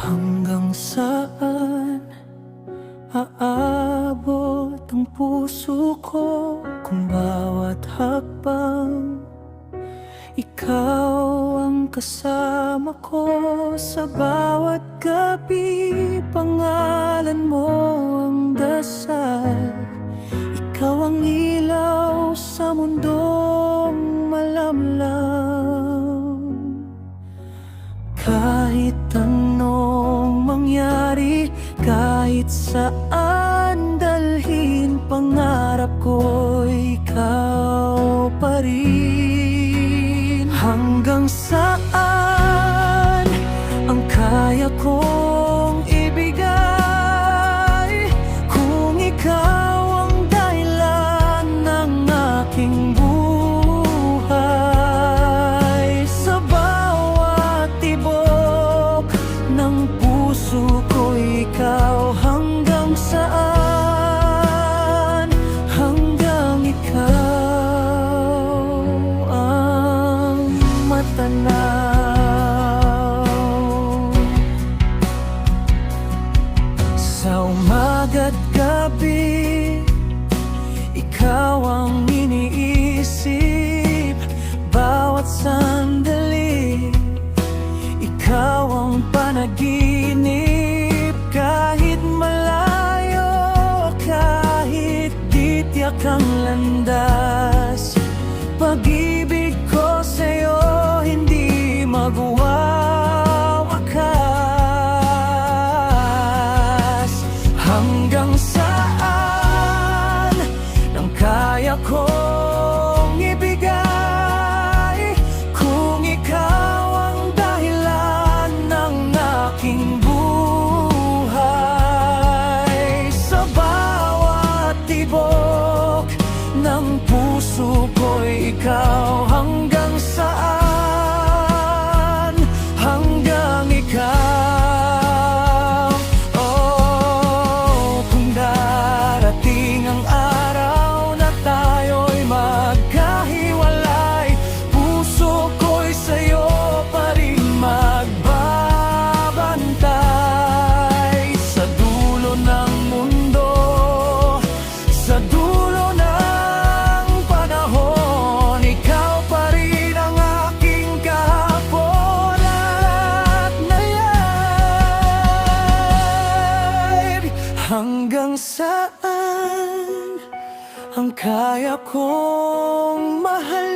Hanggang saan aabot ang puso ko kung bawat hakbang ikaw ang kasama ko sa bawat gabi. Pangalan mo ang dasal, ikaw ang ilaw sa mundong malamlam. Kahit anong mangyari, kahit saan dalhin, pangarap ko ikaw pa rin. Hanggang saan ang kaya kong ibigay, kung ikaw ang dahilan ng aking buhay. Sa bawat tibok ng puso ko ikaw. Hanggang saan, hanggang ikaw ang matanaw. Sa umaga't gabi, ikaw ang iniisip. Bawat sandali, ikaw ang panaginip. Kahit malayo, kahit di tiyak ang landas, pag-ibig ko sa'yo hindi magwawakas. Hanggang saan ang kaya kong ibigay, kung ikaw ang dahilan ng aking buhay. Sa bawat tibok ng puso ko'y ikaw. Hanggang saan, hanggang ikaw. Oh, kung darating ang araw na tayo'y magkahiwalay, puso ko'y sa'yo pa rin magbabantay. Sa dulo ng mundo, sa dulo ng panahon, ikaw pa rin ang aking kahapon at ngayon. Hanggang saan ang kaya kong mahalin,